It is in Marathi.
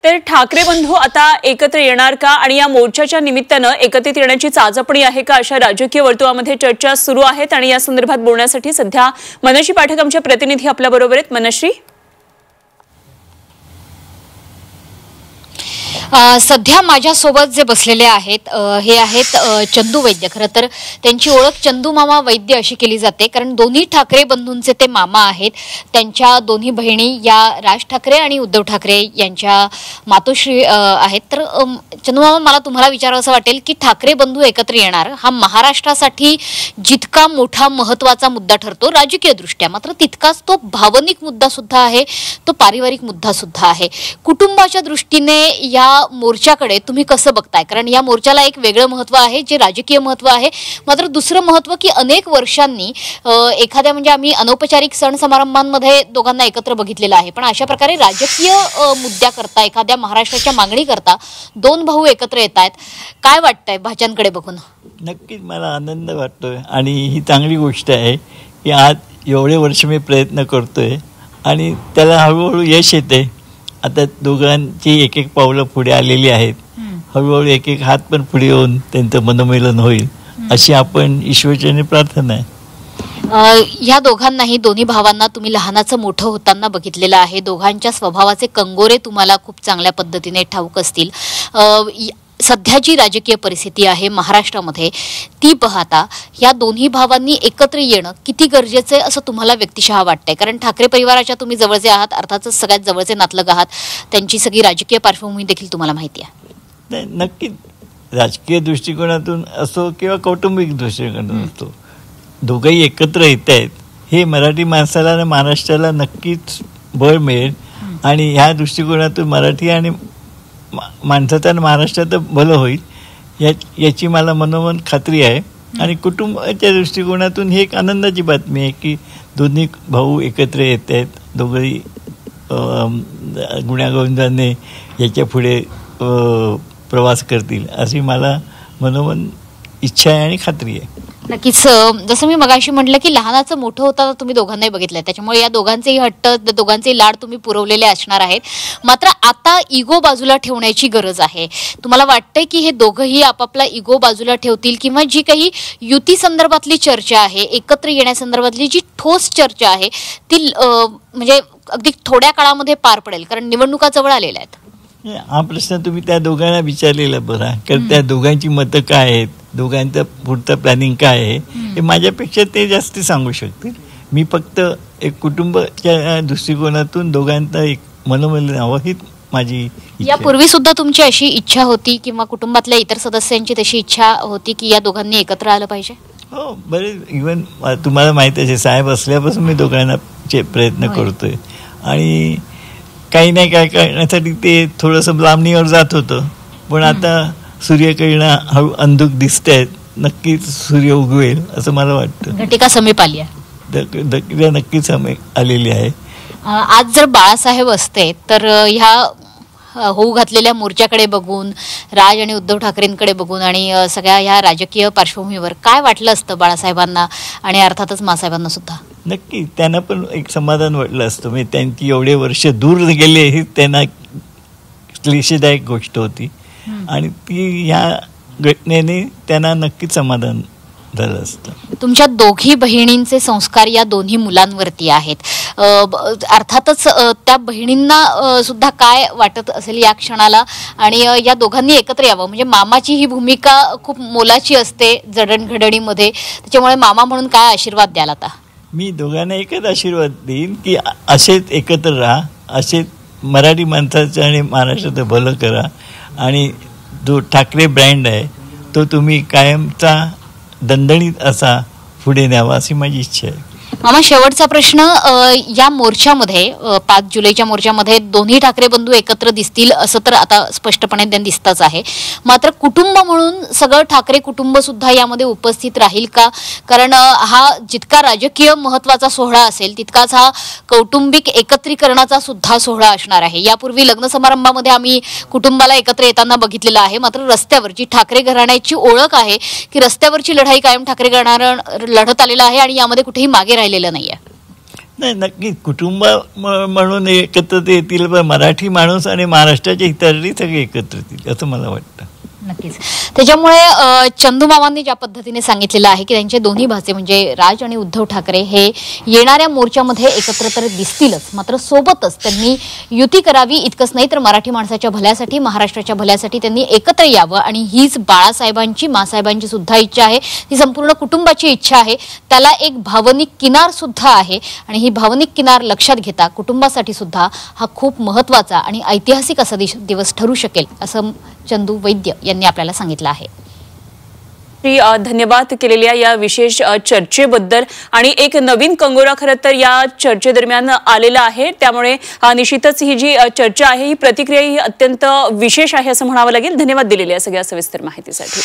तर ठाकरे बंधू आता एकत्र येणार का आणि या मोर्चाच्या निमित्तानं एकत्रित येण्याची चाचपणी आहे का अशा राजकीय वर्तुळामध्ये चर्चा सुरू आहेत आणि या संदर्भात बोलण्यासाठी सध्या मनश्री पाठक आमचे प्रतिनिधी आपल्या बरोबर आहेत। मनश्री, सध्या माझ्यासोबत जे बसलेले आहेत हे आहेत चंदू वैद्य। खरं तर त्यांची ओळख चंदू मामा वैद्य अशी केली जाते, कारण दोन्ही ठाकरे बंधूंचे ते मामा आहेत। त्यांच्या दोन्ही बहिणी या राज ठाकरे आणि उद्धव ठाकरे यांच्या मातोश्री आहेत। तर चंदू मामा, मला तुम्हाला विचारावं असं वाटेल की ठाकरे बंधू एकत्र येणार हा महाराष्ट्रासाठी जितका मोठा महत्त्वाचा मुद्दा ठरतो राजकीय दृष्ट्या, मात्र तितकाच तो भावनिक मुद्दा सुद्धा आहे, तो पारिवारिक मुद्दा सुद्धा आहे। कुटुंबाच्या दृष्टीने या मोर्चाकडे तुम्ही कसं बघताय? कारण या मोर्चाला एक वेगळं महत्त्व आहे जे राजकीय महत्त्व आहे, मात्र दुसरं महत्त्व की अनेक वर्षांनी एखाद्या म्हणजे आम्ही अनौपचारिक सण समारंभांमध्ये दोघांना एकत्र बघितलेलं आहे, पण अशा प्रकारे राजकीय मुद्द्याकरता एखाद्या महाराष्ट्राच्या मागणीकरता दोन भाऊ एकत्र येत आहेत। काय वाटतंय भाच्यांकडे बघून? नक्कीच मला आनंद वाटतोय आणि ही चांगली गोष्ट आहे की आज एवढे वर्ष मी प्रयत्न करतोय आणि त्याला हळूहळू यश येते। आता दोघांची एक एक पावलं पुढे आलेली आहेत, हळूहळू एक एक हात पण पुढे येऊन त्यांचं मनोमिलन होईल अशी आपण ईश्वरचरणी प्रार्थना आहे। या दोघांनाही, दोन्ही भावांना तुम्ही लहानाचं मोठं होताना बघितलेलं आहे। दोघांच्या स्वभावाचे कंगोरे तुम्हाला खूप चांगल्या पद्धतीने ठाऊक असतील। सध्याची राजकीय परिस्थिती आहे महाराष्ट्रामध्ये, ती पाहता या दोन्ही भावांनी एकत्र येणं किती गरजेचं आहे असं तुम्हाला व्यक्तिशः वाटतंय? कारण ठाकरे परिवाराच्या तुम्ही जवळचे आहात, अर्थातच सगळ्यात जवळचे नातलग आहात, त्यांची सगळी राजकीय पार्श्वभूमी देखील तुम्हाला माहिती आहे। नक्कीच राजकीय दृष्टिकोनातून असो किंवा कौटुंबिक दृष्टिकोनातून असो, दोघंही एकत्र येत आहेत हे मराठी माणसाला आणि महाराष्ट्राला नक्कीच बळ मिळेल आणि ह्या दृष्टिकोनातून मराठी आणि माणसाचं आणि महाराष्ट्राचं भलं होईल याची मला मनोमन खात्री आहे। आणि कुटुंबाच्या दृष्टिकोनातून ही एक आनंदाची बातमी आहे की दोन्ही भाऊ एकत्र येत आहेत, दोघंही गुण्यागोविंदाने याच्या पुढे प्रवास करतील अशी मला मनोमन इच्छा आहे आणि खात्री आहे। नक्कीच, जसं मी मगाशी म्हटलं की लहानाचं मोठं होताना तुम्ही दोघांनाही बघितलंय, त्याच्यामुळे या दोघांचेही हट्ट, दोघांचेही लाड तुम्ही पुरवलेले असणार आहेत। मात्र आता इगो बाजूला ठेवण्याची गरज आहे। तुम्हाला वाटतंय की हे दोघंही आपापला इगो बाजूला ठेवतील किंवा जी काही युती संदर्भातली चर्चा आहे, एकत्र येण्यासंदर्भातली जी ठोस चर्चा आहे ती म्हणजे अगदी थोड्या काळामध्ये पार पडेल? कारण निवडणुका जवळ आलेल्या आहेत। हा प्रश्न तुम्ही त्या दोघांना विचारलेला बरा, कारण त्या दोघांची मतं काय आहेत, दोघांचं पुढचं प्लॅनिंग काय आहे हे माझ्यापेक्षा ते जास्त सांगू शकतील। मी फक्त एक कुटुंबाच्या दृष्टिकोनातून दोघांचं एक मनोमिलन हवं ही माझी इच्छा। यापूर्वी सुद्धा तुमची अशी इच्छा होती किंवा कुटुंबातल्या इतर सदस्यांची तशी इच्छा होती की या दोघांनी एकत्र आलं पाहिजे? हो, बरेच इव्हन तुम्हाला माहिती आहे साहेब असल्यापासून मी दोघांना प्रयत्न करतोय आणि काही नाही काय करण्यासाठी ते थोडंसं लांबणीवर जात होतं, पण आता सूर्यकिरणं हळू अंधुक दिसत आहेत, नक्कीच सूर्य उगवेल असं मला वाटतं। घटिका समीप आली आहे, नक्कीच समीप आलेली आहे। आज जर बाळासाहेब असते तर ह्या होऊ घातलेल्या मोर्चाकडे बघून, राज आणि उद्धव ठाकरेंकडे बघून आणि सगळ्या ह्या राजकीय पार्श्वभूमीवर काय वाटलं असतं बाळासाहेबांना आणि अर्थातच मासाहेबांना सुद्धा? नक्की त्यांना पण एक समाधान वाटलं असतं, म्हणजे त्यांची एवढे वर्ष दूर गेले ही त्यांना क्लेशदायक गोष्ट होती आणि ती ह्या घटनेने त्यांना नक्कीच समाधान झालं असतं। तुमच्या दोघी बहिणींचे संस्कार या दोन्ही मुलांवरती आहेत, अर्थातच त्या बहिणींना सुद्धा काय वाटत असेल या क्षणाला आणि या दोघांनी एकत्र यावं, म्हणजे मामाची ही भूमिका खूप मोलाची असते जडणघडणीमध्ये, त्याच्यामुळे मामा म्हणून काय आशीर्वाद द्याल आता? मी दोघांना एकच आशीर्वाद देईन की असेच एकत्र राहा, असेच मराठी माणसाचं आणि महाराष्ट्राचं भलं करा आणि जो ठाकरे ब्रँड आहे तो तुम्ही कायमचा दणदणीत असा पुढे न्यावा अशी माझी इच्छा आहे। मामा, शेवटचा प्रश्न, या मोर्चामध्ये 5 जुलैच्या मोर्चामध्ये दोन्ही ठाकरे बंधू एकत्र दिसतील असं तर आता स्पष्टपणे त्यांना दिसतच आहे, मात्र कुटुंब म्हणून सगळं ठाकरे कुटुंब सुद्धा यामध्ये उपस्थित राहील का? कारण हा जितका राजकीय महत्त्वाचा सोहळा असेल तितकाच हा कौटुंबिक एकत्रीकरणाचा सुद्धा सोहळा असणार आहे। यापूर्वी लग्न समारंभामध्ये आम्ही कुटुंबाला एकत्र येताना बघितलेलं आहे, मात्र रस्त्यावरची ठाकरे घराण्याची ओळख आहे की रस्त्यावरची लढाई कायम ठाकरे घराणं लढत आलेलं आहे आणि यामध्ये कुठेही मागे राहिलेलं नाहीये। नाही, नक्कीच कुटुंब म्हणून एकत्र येतील, पण मराठी माणूस आणि महाराष्ट्राच्या हितासाठी सगळे एकत्र येतील असं मला वाटतं. नक्कीच. त्याच्यामुळे चंदू मामांनी ज्या पद्धतीने सांगितलेलं आहे की त्यांचे दोन्ही भाचे म्हणजे राज आणि उद्धव ठाकरे हे येणाऱ्या मोर्चामध्ये एकत्र तर दिसतीलच, मात्र सोबतच त्यांनी युती करावी इतकंच नाही तर मराठी माणसाच्या भल्यासाठी, महाराष्ट्राच्या भल्यासाठी त्यांनी एकत्र यावं आणि हीच बाळासाहेबांची, मासाहेबांची सुद्धा इच्छा आहे, ही संपूर्ण कुटुंबाची इच्छा आहे. त्याला एक भावनिक किनार सुद्धा आहे आणि ही भावनिक किनार लक्षात घेता कुटुंबासाठी सुद्धा हा खूप महत्त्वाचा आणि ऐतिहासिक असा दिवस ठरू शकेल असं चंदू वैद्य यांनी आपल्याला सांगितलं आहे. धन्यवाद केलेल्या या विशेष चर्चेबद्दल. आणि एक नवीन कंगोरा खरं तर या चर्चेदरम्यान आलेला आहे, त्यामुळे निश्चितच ही जी चर्चा आहे ही प्रतिक्रिया ही अत्यंत विशेष आहे असं म्हणावं लागेल. धन्यवाद दिलेल्या सगळ्या सविस्तर माहितीसाठी.